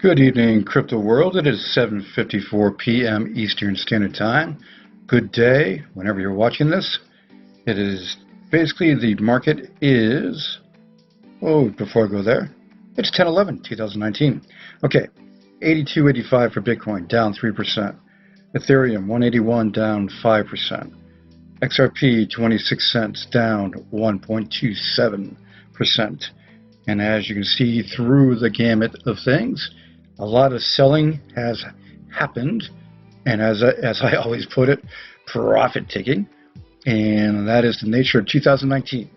Good evening, crypto world. It is 7:54 p.m. Eastern Standard Time. Good day, whenever you're watching this. It is basically the market is, before I go there, it's 10/11/2019. Okay, 82.85 for Bitcoin, down 3%. Ethereum 181, down 5%. XRP 26 cents, down 1.27%. And as you can see through the gamut of things, a lot of selling has happened, and as I always put it, profit taking, and that is the nature of 2019.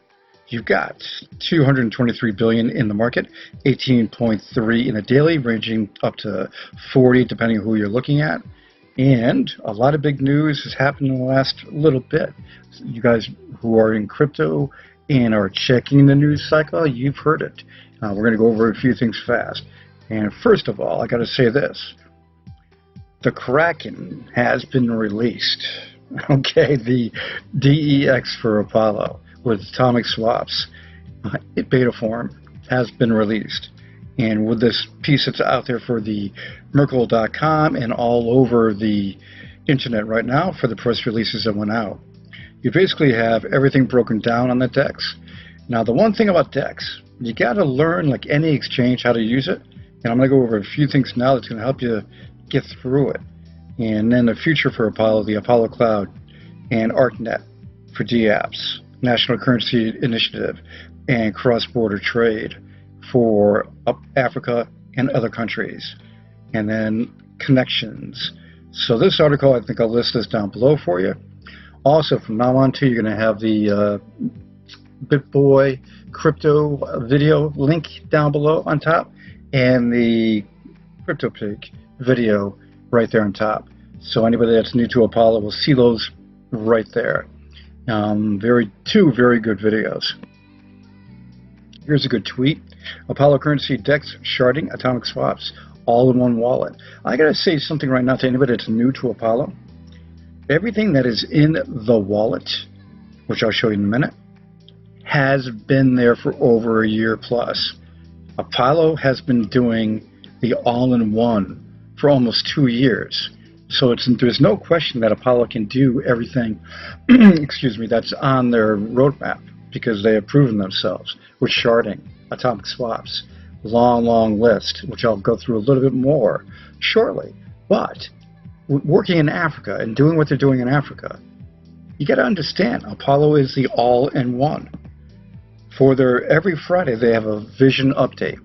You've got 223 billion in the market, 18.3 in a daily, ranging up to 40 depending on who you're looking at, and a lot of big news has happened in the last little bit. You guys who are in crypto and are checking the news cycle, you've heard it. We're going to go over a few things fast. And first of all, I got to say this. The Kraken has been released. Okay, the DEX for Apollo with atomic swaps, beta form, has been released. And with this piece that's out there for the Merkle.com and all over the internet right now for the press releases that went out, you basically have everything broken down on the DEX. Now, the one thing about DEX, you got to learn, like any exchange, how to use it. And I'm going to go over a few things now that's going to help you get through it. And then the future for Apollo, the Apollo Cloud, and ARKNET for dApps, National Currency Initiative, and cross-border trade for Africa and other countries. And then connections. So this article, I think I'll list this down below for you. Also, from now on, too, you're going to have the BITBOY crypto video link down below on top, and the CRYPTOPIG video right there on top. So anybody that's new to Apollo will see those right there. Two very good videos. Here's a good tweet. Apollo currency DEX sharding atomic swaps all in one wallet. I gotta say something right now to anybody that's new to Apollo. Everything that is in the wallet, which I'll show you in a minute, has been there for over a year plus. Apollo has been doing the all-in-one for almost 2 years. So there's no question that Apollo can do everything excuse me, that's on their roadmap, because they have proven themselves with sharding, atomic swaps, long list, which I'll go through a little bit more shortly. But working in Africa and doing what they're doing in Africa, you got to understand, Apollo is the all-in-one. For every Friday, they have a vision update.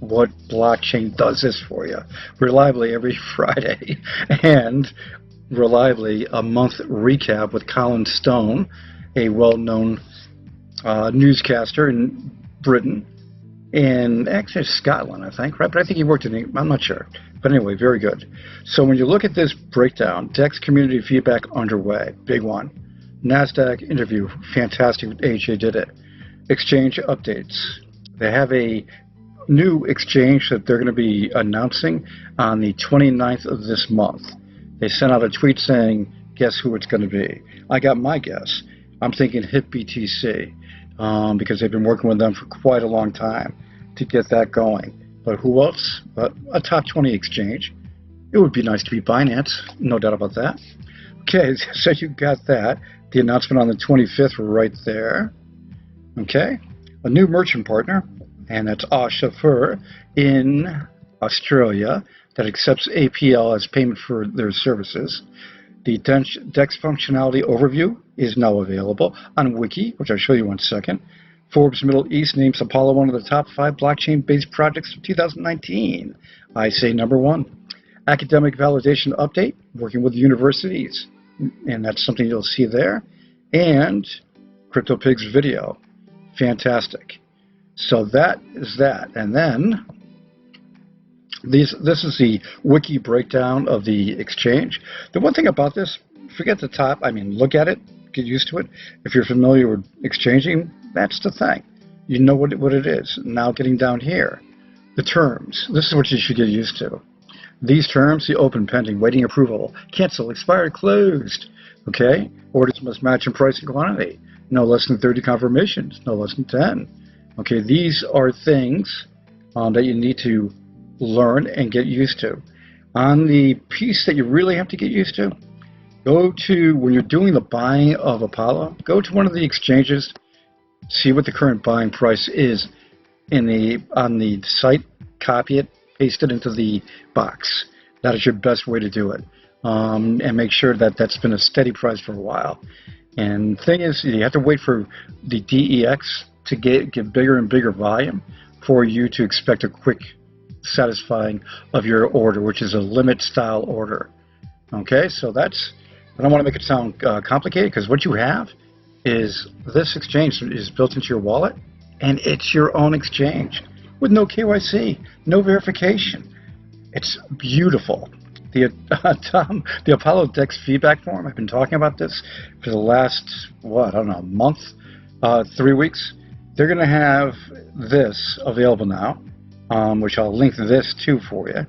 What blockchain does this for you? Reliably every Friday. And reliably a month recap with Colin Stone, a well-known newscaster in Britain. And actually Scotland, I think, right? But I think he worked in England. I'm not sure. But anyway, very good. So when you look at this breakdown, DEX community feedback underway, big one. NASDAQ interview, fantastic. AJ did it. Exchange updates. They have a new exchange that they're going to be announcing on the 29th of this month. They sent out a tweet saying, guess who it's going to be? I got my guess. I'm thinking HitBTC, because they've been working with them for quite a long time to get that going. But who else? A top 20 exchange. It would be nice to be Binance, no doubt about that. Okay, so you got that. The announcement on the 25th right there. Okay, a new merchant partner, and that's Chauffeur in Australia, that accepts APL as payment for their services. The DEX functionality overview is now available on WIKI, which I'll show you in 1 second. Forbes Middle East names Apollo one of the top 5 blockchain-based projects of 2019. I say number 1. Academic validation update, working with universities, and that's something you'll see there. And CryptoPig's video. Fantastic. So that is that. And then this is the wiki breakdown of the exchange. The one thing about this, forget the top. I mean, look at it, get used to it. If you're familiar with exchanging, that's the thing. You know what it is. Now getting down here, the terms. This is what you should get used to. These terms, the open, pending, waiting approval, cancel, expired, closed. Okay? Orders must match in price and quantity. No less than 30 confirmations, no less than 10. Okay, these are things that you need to learn and get used to. On the piece that you really have to get used to, go to, when you're doing the buying of Apollo, go to one of the exchanges, see what the current buying price is on the site, copy it, paste it into the box. That is your best way to do it. And make sure that that's been a steady price for a while. And the thing is, you have to wait for the DEX to get bigger and bigger volume for you to expect a quick satisfying of your order, which is a limit style order. Okay, so that's, I don't want to make it sound complicated, because what you have is this exchange is built into your wallet, and it's your own exchange with no KYC, no verification. It's beautiful. Tom, the Apollo DEX feedback form, I've been talking about this for the last, what, I don't know, month, 3 weeks. They're going to have this available now, which I'll link this to for you.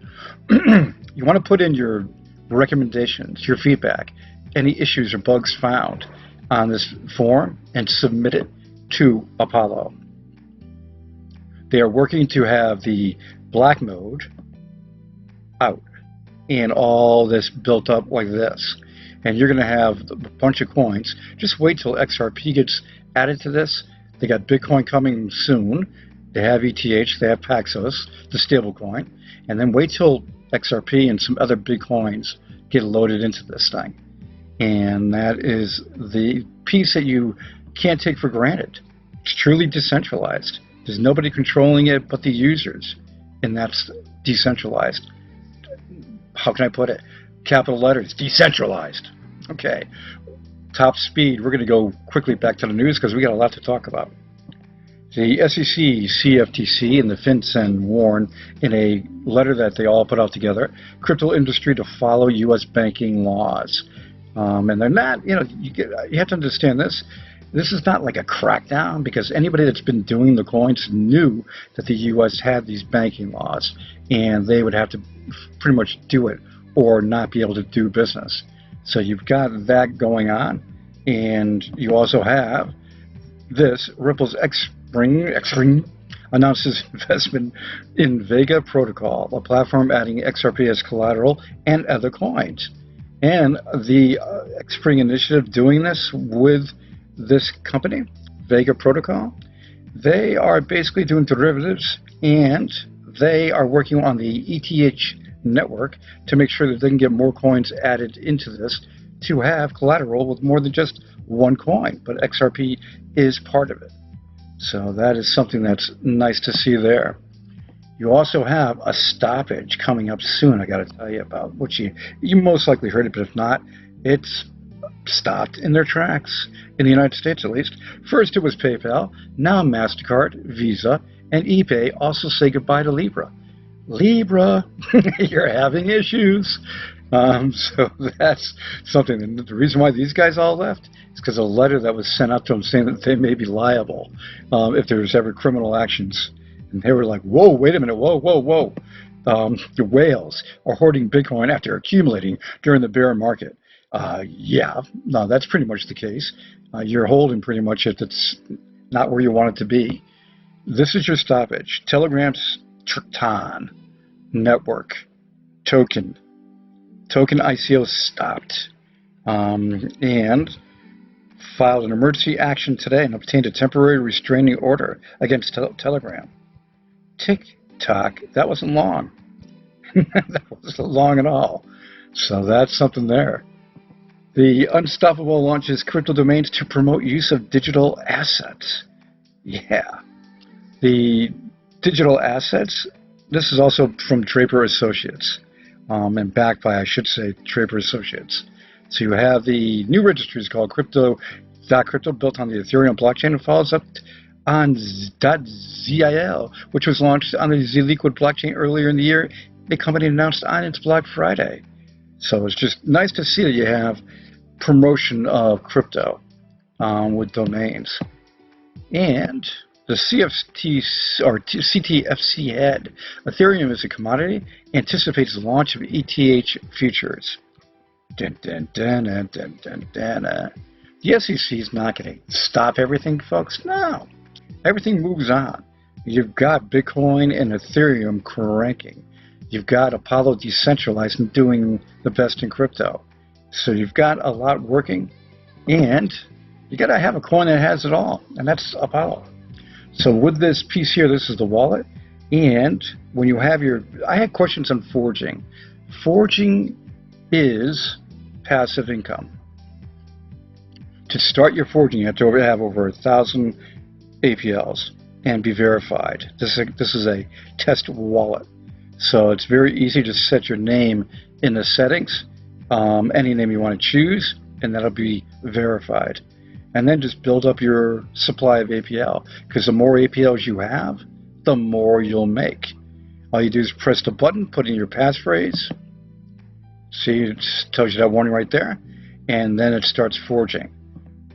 You want to put in your recommendations, your feedback, any issues or bugs found on this form, and submit it to Apollo. They are working to have the black mode out and all this built up like this. And you're going to have a bunch of coins. Just wait till XRP gets added to this. They got Bitcoin coming soon. They have ETH, they have Paxos, the stable coin. And then wait till XRP and some other big coins get loaded into this thing. And that is the piece that you can't take for granted. It's truly decentralized. There's nobody controlling it but the users. And that's decentralized. How can I put it? Capital letters, decentralized. Okay. Top speed. We're going to go quickly back to the news because we got a lot to talk about. The SEC, CFTC, and the FinCEN warn in a letter that they all put out together, crypto industry to follow U.S. banking laws. And they're not, you have to understand this. This is not like a crackdown, because anybody that's been doing the coins knew that the U.S. had these banking laws, and they would have to pretty much do it or not be able to do business. So you've got that going on, and you also have this. Ripple's Xspring announces investment in Vega Protocol, a platform adding XRP as collateral and other coins. And the Xspring initiative doing this with this company, Vega Protocol, they are basically doing derivatives, and they are working on the ETH network to make sure that they can get more coins added into this to have collateral with more than just one coin. But XRP is part of it. So that is something that's nice to see there. You also have a stoppage coming up soon, I got to tell you about, which you most likely heard it, but if not, it's stopped in their tracks, in the United States at least. First it was PayPal, now MasterCard, Visa, and eBay also say goodbye to Libra. Libra, you're having issues. So that's something. And the reason why these guys all left is because a letter that was sent out to them saying that they may be liable if there's ever criminal actions. And they were like, whoa, wait a minute, whoa, whoa, whoa. The whales are hoarding Bitcoin after accumulating during the bear market. Yeah, no, that's pretty much the case. You're holding pretty much it. That's not where you want it to be. This is your stoppage. Telegram's TROJAN network token ICO stopped, and filed an emergency action today and obtained a temporary restraining order against Telegram. TikTok, that wasn't long. That wasn't long at all. So that's something there. The Unstoppable launches crypto domains to promote use of digital assets. Yeah. The digital assets, this is also from Draper Associates, and backed by, I should say, Draper Associates. So you have the new registry is called Crypto.Crypto, built on the Ethereum blockchain, and follows up on .zil, which was launched on the Zliquid blockchain earlier in the year. The company announced on its Black Friday. So it's just nice to see that you have promotion of crypto with domains. And the CTFC head, Ethereum is a commodity, anticipates the launch of ETH futures. Dun, dun, dun, dun, dun, dun, dun. The SEC is not going to stop everything, folks. No. Everything moves on. You've got Bitcoin and Ethereum cranking. You've got Apollo decentralized and doing the best in crypto. So you've got a lot working, and you got to have a coin that has it all, and that's Apollo. So with this piece here, this is the wallet, and when you have your, I had questions on forging. Forging is passive income. To start your forging, you have to have over 1,000 APLs and be verified. This is a test wallet. So it's very easy to set your name in the settings, any name you want to choose, and that'll be verified. And then just build up your supply of APL, because the more APLs you have, the more you'll make. All you do is press the button, put in your passphrase. See, it tells you that warning right there, and then it starts forging.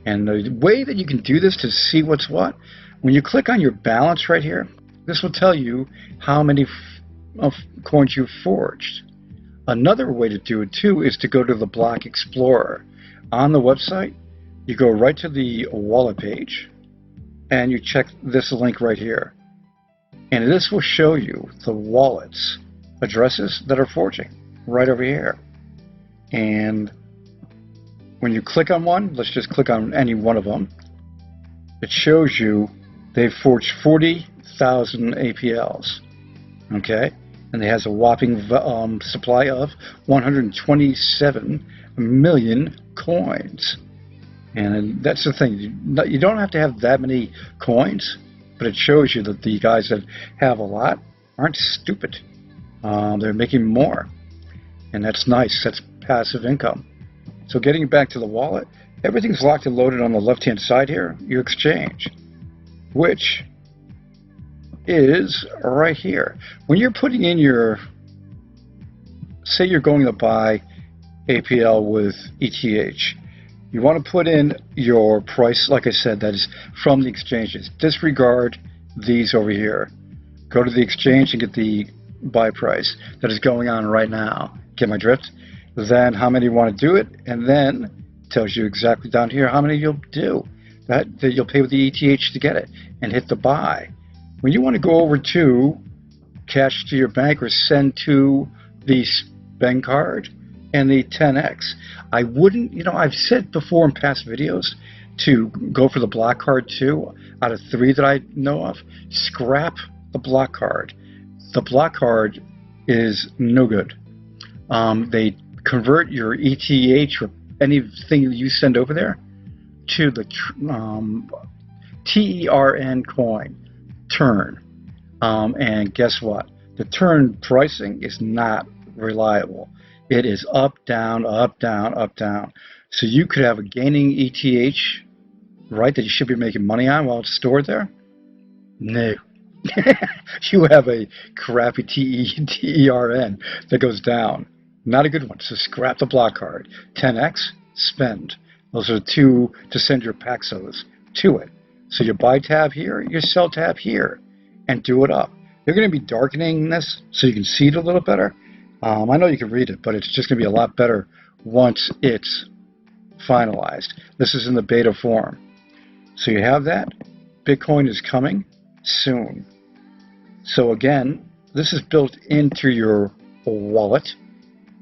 And the way that you can do this to see what's what, when you click on your balance right here, this will tell you how many coins you've forged. Another way to do it too is to go to the Block Explorer. On the website, you go right to the wallet page and you check this link right here. And this will show you the wallets addresses that are forging right over here. And when you click on one, let's just click on any one of them, it shows you they've forged 40,000 APLs. Okay? And it has a whopping supply of 127 million coins. And that's the thing. You don't have to have that many coins, but it shows you that the guys that have a lot aren't stupid. They're making more. And that's nice. That's passive income. So getting back to the wallet, everything's locked and loaded on the left-hand side here, your exchange, which is right here. When you're putting in your, say you're going to buy APL with ETH, you want to put in your price, like I said, that is from the exchanges. Disregard these over here. Go to the exchange and get the buy price that is going on right now. Get my drift? Then how many you want to do it, and then tells you exactly down here how many you'll do. That you'll pay with the ETH to get it, and hit the buy. When you want to go over to cash to your bank or send to the spend card and the 10x, I wouldn't, I've said before in past videos to go for the block card too. Out of 3 that I know of, scrap the block card. The block card is no good. They convert your ETH or anything you send over there to the TERN coin, turn. And guess what? The turn pricing is not reliable. It is up, down, up, down, up, down. So you could have a gaining ETH, right, that you should be making money on while it's stored there. No. You have a crappy TERN that goes down. Not a good one. So scrap the block card. 10x, spend. Those are the 2 to send your Paxos to it. So your buy tab here, your sell tab here, and do it up. They're going to be darkening this so you can see it a little better. I know you can read it, but it's just going to be a lot better once it's finalized. This is in the beta form. So you have that. Bitcoin is coming soon. So again, this is built into your wallet.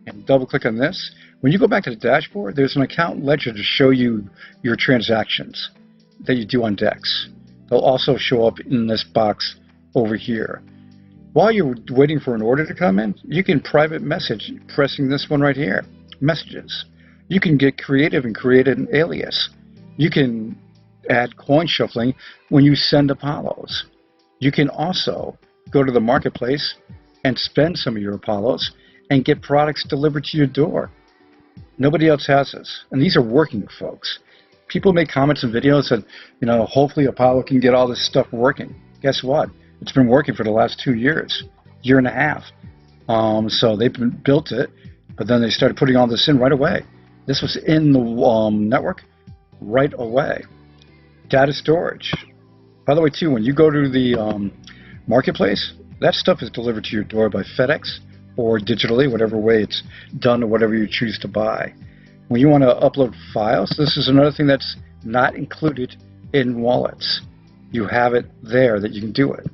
And double click on this. When you go back to the dashboard, there's an account ledger to show you your transactions that you do on DEX. They'll also show up in this box over here. While you're waiting for an order to come in, you can private message pressing this one right here, messages. You can get creative and create an alias. You can add coin shuffling when you send Apollos. You can also go to the marketplace and spend some of your Apollos and get products delivered to your door. Nobody else has this. And these are working, folks. People make comments and videos that, hopefully Apollo can get all this stuff working. Guess what? It's been working for the last 2 years, year and a half. So they've built it, but then they started putting all this in right away. This was in the network right away. Data storage. By the way, too, when you go to the marketplace, that stuff is delivered to your door by FedEx or digitally, whatever way it's done or whatever you choose to buy. When you want to upload files, this is another thing that's not included in wallets. You have it there that you can do it.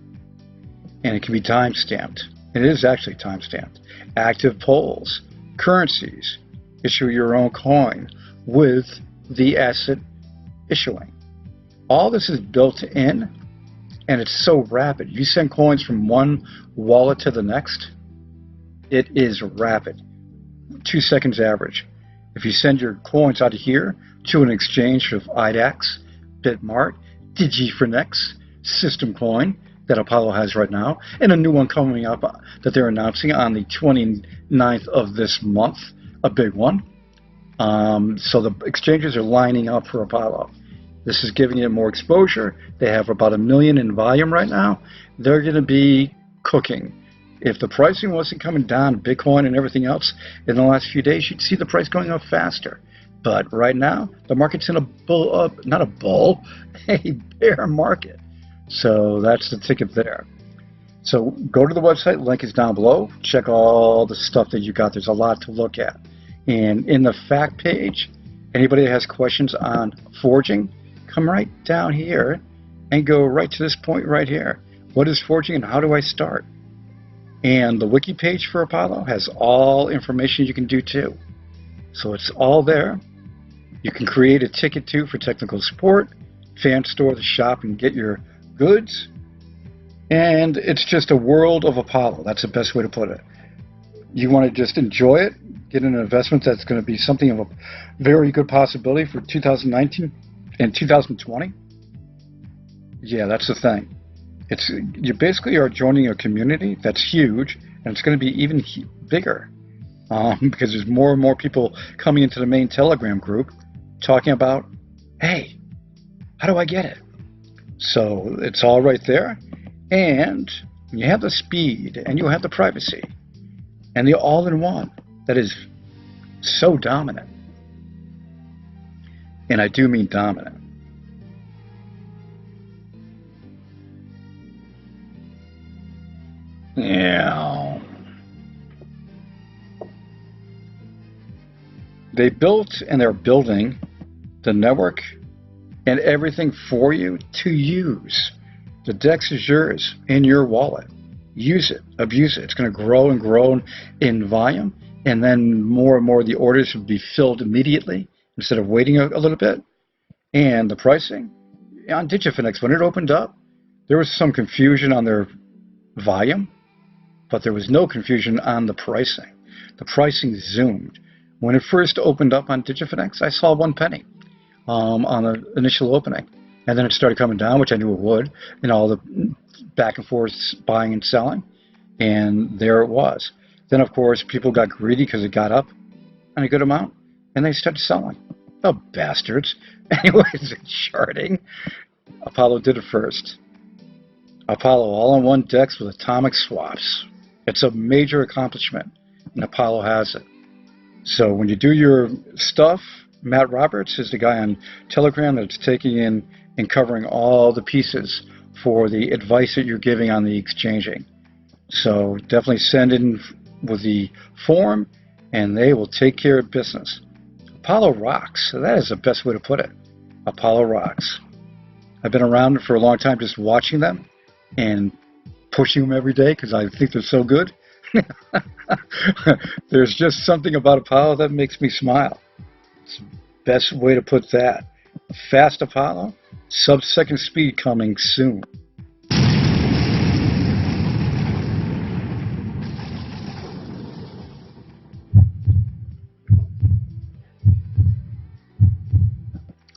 And it can be time stamped. It is actually timestamped. Active polls, currencies, issue your own coin with the asset issuing. All this is built in, and it's so rapid. You send coins from one wallet to the next, it is rapid. 2 seconds average. If you send your coins out of here to an exchange of IDAX, Bitmart, DigiFrenex, System Coin that Apollo has right now, and a new one coming up that they're announcing on the 29th of this month, a big one. So the exchanges are lining up for Apollo. This is giving it more exposure. They have about 1 million in volume right now. They're going to be cooking. If the pricing wasn't coming down, Bitcoin and everything else, in the last few days, you'd see the price going up faster. But right now, the market's in a a bear market. So that's the ticket there. So go to the website, link is down below. Check all the stuff that you got. There's a lot to look at. And in the fact page, anybody that has questions on forging, come right down here and go right to this point right here. What is forging and how do I start? And the wiki page for Apollo has all information you can do too. So it's all there. You can create a ticket too for technical support, fan store the shop and get your goods. And it's just a world of Apollo. That's the best way to put it. You want to just enjoy it, get an investment that's going to be something of a very good possibility for 2019 and 2020. Yeah, that's the thing. You basically are joining a community that's huge, and it's going to be even bigger because there's more and more people coming into the main Telegram group talking about, hey, how do I get it? So it's all right there, and you have the speed, and you have the privacy, and the all-in-one that is so dominant. And I do mean dominant. Yeah. They built and they're building the network and everything for you to use. The DEX is yours in your wallet. Use it, abuse it. It's going to grow and grow in volume, and then more and more of the orders will be filled immediately instead of waiting a little bit. And the pricing on DigiFrenex, when it opened up, there was some confusion on their volume, but there was no confusion on the pricing. The pricing zoomed. When it first opened up on DigiFrenex, I saw 1 penny on the initial opening. And then it started coming down, which I knew it would, and all the back and forth buying and selling. And there it was. Then, of course, people got greedy because it got up in a good amount, and they started selling. Oh, bastards. Anyways, sharding. Apollo did it first. Apollo all-in-one DEX with atomic swaps. It's a major accomplishment, and Apollo has it. So when you do your stuff, Matt Roberts is the guy on Telegram that's taking in and covering all the pieces for the advice that you're giving on the exchanging. So definitely send in with the form, and they will take care of business. Apollo rocks. So that is the best way to put it. Apollo rocks. I've been around for a long time just watching them and pushing them every day because I think they're so good. There's just something about Apollo that makes me smile. It's the best way to put that. Fast Apollo, sub-second speed coming soon.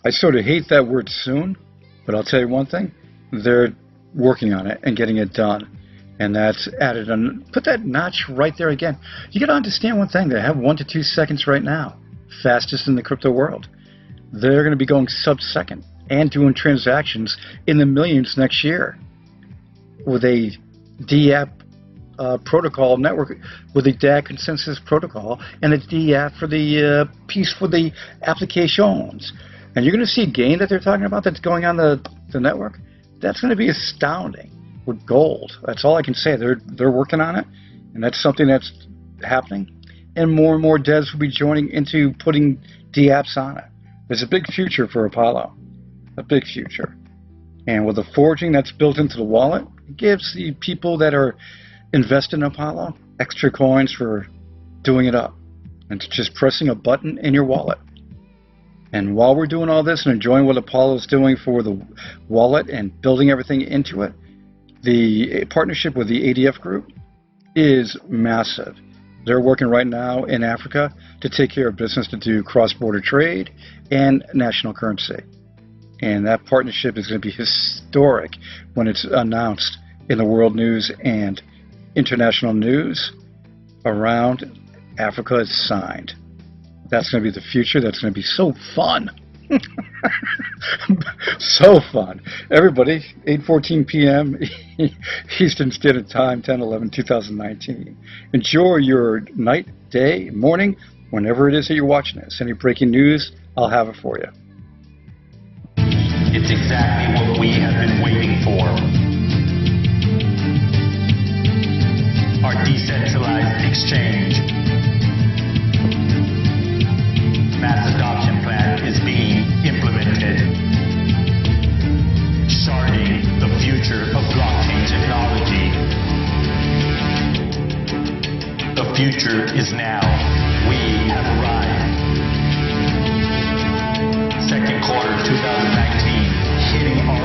I sort of hate that word soon, but I'll tell you one thing, they're working on it and getting it done. And that's added on. Put that notch right there again. You got to understand one thing. They have 1 to 2 seconds right now. Fastest in the crypto world. They're going to be going sub-second and doing transactions in the millions next year with a DApp protocol network, with a DAG consensus protocol and a DApp for the piece for the applications. And you're going to see a gain that they're talking about that's going on the network. That's going to be astounding. With gold. That's all I can say. They're working on it, and that's something that's happening. And more devs will be joining into putting DApps on it. There's a big future for Apollo. A big future. And with the forging that's built into the wallet, it gives the people that are invest in Apollo, extra coins for doing it up. And it's just pressing a button in your wallet. And while we're doing all this and enjoying what Apollo is doing for the wallet and building everything into it, the partnership with the ADF group is massive. They're working right now in Africa to take care of business, to do cross-border trade and national currency. And that partnership is going to be historic when it's announced in the world news and international news around Africa. Is signed. That's going to be the future. That's going to be so fun. So fun. Everybody, 8:14 p.m. Eastern Standard Time, 10/11/2019. Enjoy your night, day, morning, whenever it is that you're watching this. Any breaking news, I'll have it for you. It's exactly what we have been waiting for. Our decentralized exchange. Mass adoption plan is being implemented. Sharding, the future of blockchain technology. The future is now. We have arrived. Second quarter 2019, hitting our